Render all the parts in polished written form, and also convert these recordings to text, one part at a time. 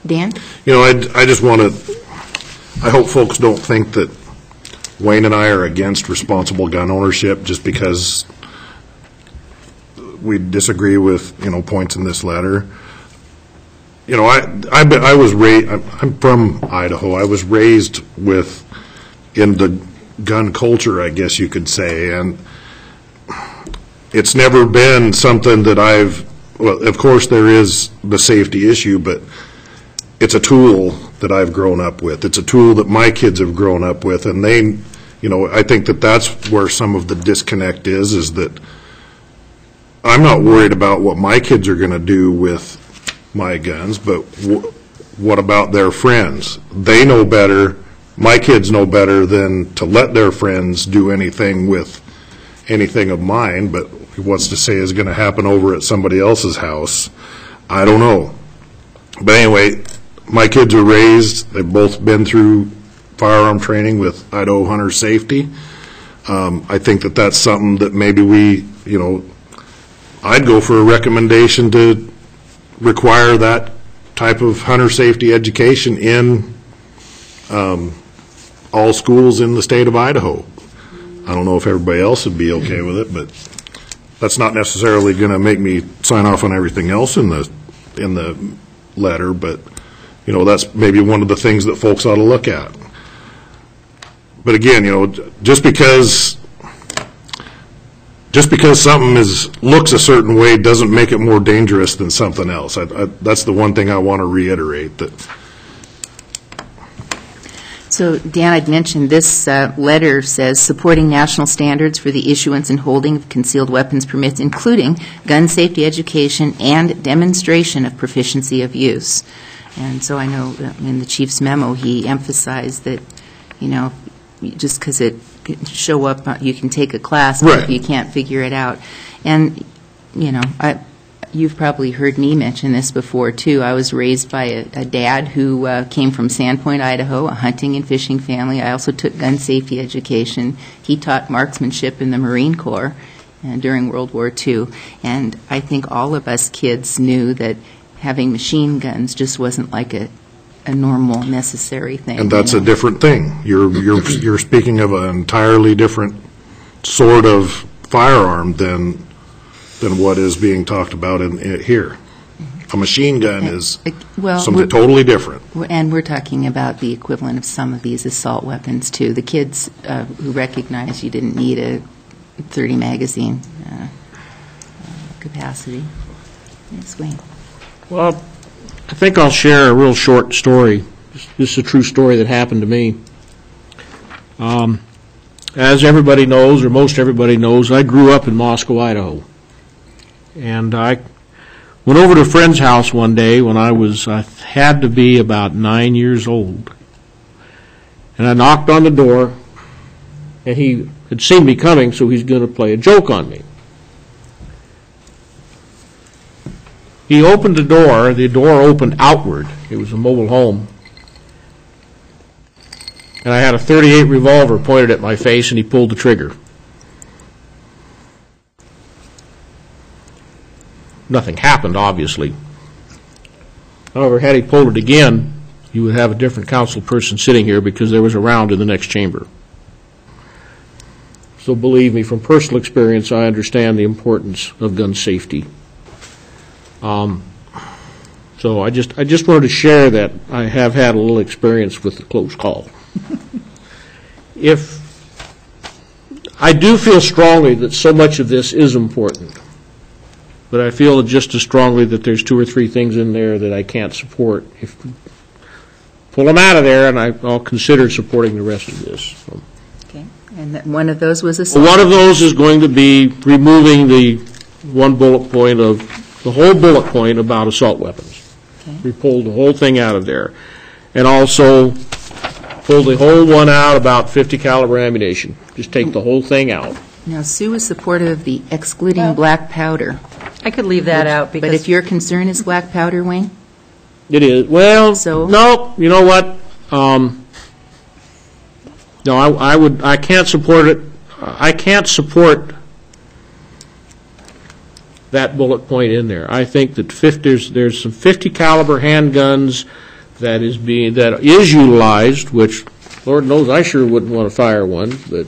Dan? You know, I just want to, I hope folks don't think that Wayne and I are against responsible gun ownership just because we disagree with, you know, points in this letter. You know, I was raised, I'm from Idaho. I was raised in the gun culture, I guess you could say, and it's never been something that well, of course there is the safety issue, but it's a tool that I've grown up with. It's a tool that my kids have grown up with, and they, you know, I think that that's where some of the disconnect is that I'm not worried about what my kids are going to do with my guns, but what about their friends? They know better. My kids know better than to let their friends do anything with anything of mine, but what's to say is going to happen over at somebody else's house? I don't know. But anyway, my kids are raised, they've both been through firearm training with Idaho Hunter Safety. I think that that's something that maybe we, you know, I'd go for a recommendation to require that type of hunter safety education in all schools in the state of Idaho. I don't know if everybody else would be okay with it, but that's not necessarily going to make me sign off on everything else in the letter, but you know, that's maybe one of the things that folks ought to look at. But again, you know, just because something looks a certain way doesn't make it more dangerous than something else. That's the one thing I want to reiterate. So, Dan, I'd mentioned this letter says supporting national standards for the issuance and holding of concealed weapons permits, including gun safety education and demonstration of proficiency of use. And so I know in the chief's memo he emphasized that, you know, just because it show up, you can take a class, but right. If you can't figure it out. And, you know, you've probably heard me mention this before, too. I was raised by a dad who came from Sandpoint, Idaho, a hunting and fishing family. I also took gun safety education. He taught marksmanship in the Marine Corps during World War II. And I think all of us kids knew that having machine guns just wasn't like a normal, necessary thing. And that's a different thing. You're speaking of an entirely different sort of firearm than what is being talked about here. A machine gun is something totally different. And we're talking about the equivalent of some of these assault weapons, too. The kids who recognize you didn't need a 30 magazine capacity. Yes, Wayne. Well, I think I'll share a real short story. This is a true story that happened to me. As everybody knows, or most everybody knows, I grew up in Moscow, Idaho. And I went over to a friend's house one day when I had to be about 9 years old. And I knocked on the door, and he had seen me coming, so he's going to play a joke on me. He opened the door opened outward. It was a mobile home. And I had a .38 revolver pointed at my face, and he pulled the trigger. Nothing happened, obviously. However, had he pulled it again, you would have a different council person sitting here because there was a round in the next chamber. So believe me, from personal experience, I understand the importance of gun safety. So I just wanted to share that I have had a little experience with the close call. If I do feel strongly that so much of this is important, but I feel just as strongly that there's 2 or 3 things in there that I can't support. Pull them out of there, and I'll consider supporting the rest of this. So. Okay, and one of those was a. One of those is going to be removing the one bullet point of the whole bullet point about assault weapons. Okay. We pulled the whole thing out of there, and also pull the whole one out about 50 caliber ammunition. Just take the whole thing out. Now, Sue is supportive of the excluding black powder. I could leave that out because. But if your concern is black powder, Wayne? It is. Well, so? No, you know what? No, I can't support it. I can't support that bullet point in there. I think that there's some 50 caliber handguns that is utilized, which Lord knows I sure wouldn't want to fire one, but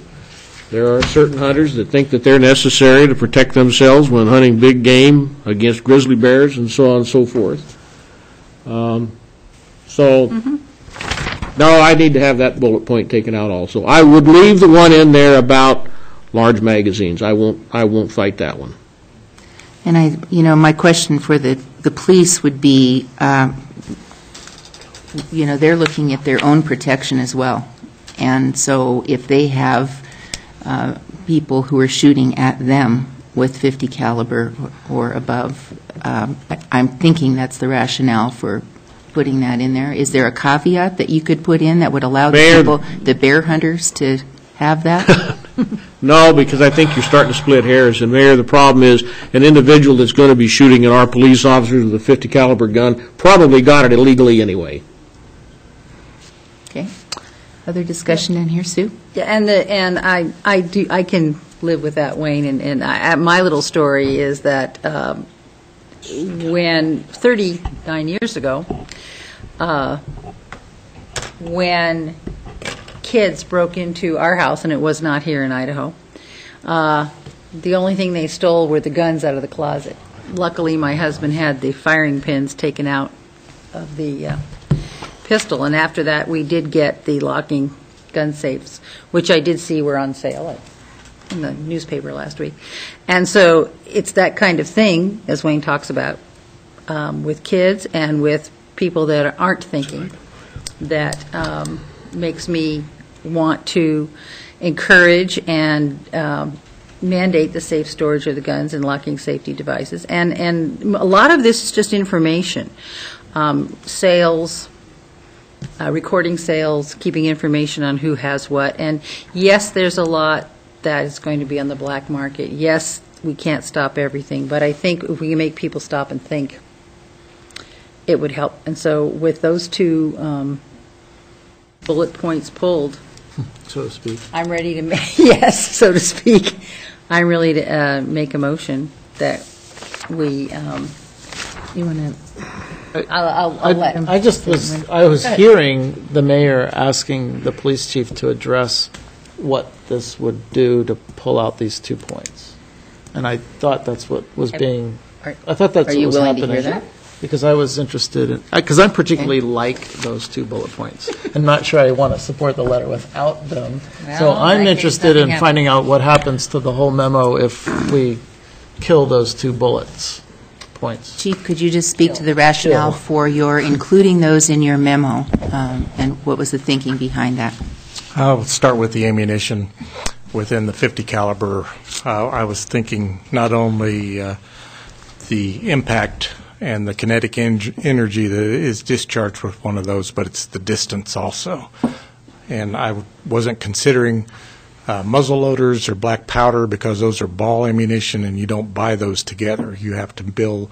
there are certain hunters that think that they're necessary to protect themselves when hunting big game against grizzly bears and so on and so forth. No, I need to have that bullet point taken out also. I would leave the one in there about large magazines. I won't fight that one. And my question for the police would be, they're looking at their own protection as well. And so if they have people who are shooting at them with .50 caliber or above, I'm thinking that's the rationale for putting that in there. Is there a caveat that you could put in that would allow the bear hunters to have that? No, because I think you're starting to split hairs. And Mayor, the problem is an individual that's going to be shooting at our police officers with a .50 caliber gun probably got it illegally anyway. Okay. Other discussion in here, Sue? Yeah, and I can live with that, Wayne. And my little story is that when 39 years ago, when kids broke into our house, and it was not here in Idaho, the only thing they stole were the guns out of the closet. Luckily, my husband had the firing pins taken out of the pistol, and after that we did get the locking gun safes, which I did see were on sale in the newspaper last week. And so it's that kind of thing, as Wayne talks about, with kids and with people that aren't thinking, that makes me want to encourage and mandate the safe storage of the guns and locking safety devices. And a lot of this is just information. Sales, recording sales, keeping information on who has what. And yes, there's a lot that is going to be on the black market. Yes, we can't stop everything, but I think if we can make people stop and think, it would help. And so with those two bullet points pulled, so to speak, I'm ready to make, yes, so to speak, I'm ready to make a motion that we, You want to? I'll let him. I was hearing the mayor asking the police chief to address what this would do to pull out these 2 points. And I thought that's what was being, I thought that's Are what you was willing happening. to hear that? Because I was interested in, because I particularly like those 2 bullet points. I'm not sure I want to support the letter without them. So Well, I'm in that case, interested in nothing finding out what happens to the whole memo if we kill those 2 bullets points. Chief, could you just speak to the rationale for your including those in your memo, and what was the thinking behind that? I'll start with the ammunition within the .50 caliber. I was thinking not only the impact and the kinetic energy that is discharged with one of those, but it's the distance also. And I wasn't considering muzzle loaders or black powder because those are ball ammunition and you don't buy those together. You have to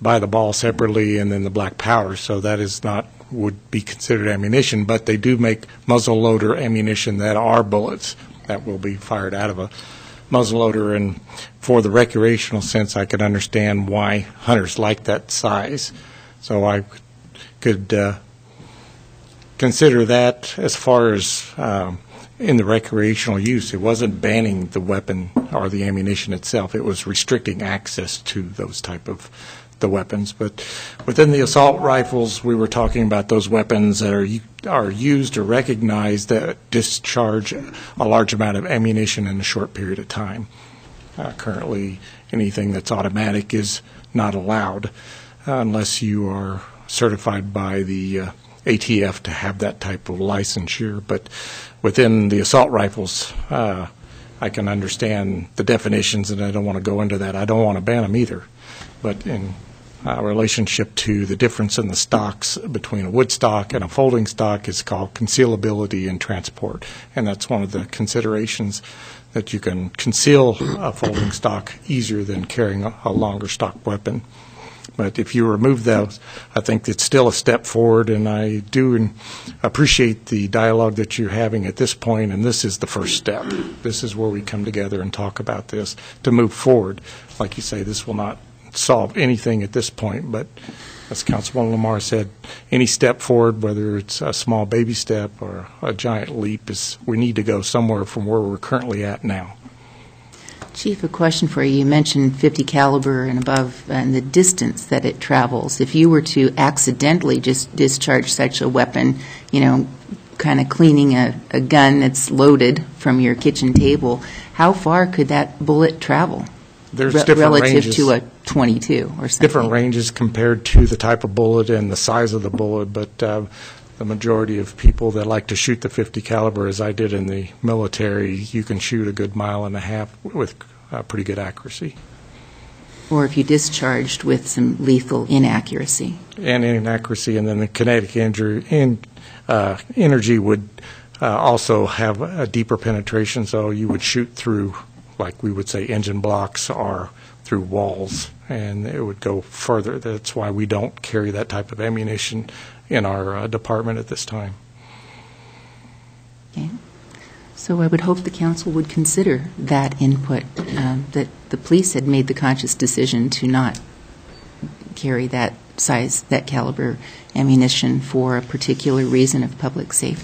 buy the ball separately and then the black powder, so that is not would be considered ammunition, but they do make muzzle loader ammunition that are bullets that will be fired out of a muzzle loader. And for the recreational sense, I could understand why hunters like that size. So I could consider that as far as in the recreational use. It wasn't banning the weapon or the ammunition itself. It was restricting access to those type of the weapons. But within the assault rifles, we were talking about those weapons that are used or recognized that discharge a large amount of ammunition in a short period of time. Currently, anything that's automatic is not allowed unless you are certified by the ATF to have that type of licensure. But within the assault rifles, I can understand the definitions, and I don't want to go into that. I don't want to ban them either. But in relationship to the difference in the stocks between a wood stock and a folding stock is called concealability and transport. And that's one of the considerations, that you can conceal a folding stock easier than carrying a longer stock weapon. But if you remove those, I think it's still a step forward, and I do appreciate the dialogue that you're having at this point, and this is the first step. This is where we come together and talk about this to move forward. Like you say, this will not solve anything at this point, but as Councilman Lamar said, any step forward, whether it's a small baby step or a giant leap, we need to go somewhere from where we're currently at now. Chief, a question for you. You mentioned 50 caliber and above and the distance that it travels. If you were to accidentally just discharge such a weapon, kind of cleaning a gun that's loaded from your kitchen table, how far could that bullet travel? There's different relative ranges. to a .22 or something? Different ranges compared to the type of bullet and the size of the bullet, but the majority of people that like to shoot the 50 caliber, as I did in the military, you can shoot a good 1.5 miles with pretty good accuracy. Or if you discharged with some lethal inaccuracy. And inaccuracy, and then the kinetic energy would also have a deeper penetration, so you would shoot through, like we would say, engine blocks or through walls, and it would go further. That's why we don't carry that type of ammunition in our department at this time. Okay. So I would hope the council would consider that input, that the police had made the conscious decision to not carry that size, that caliber ammunition for a particular reason of public safety.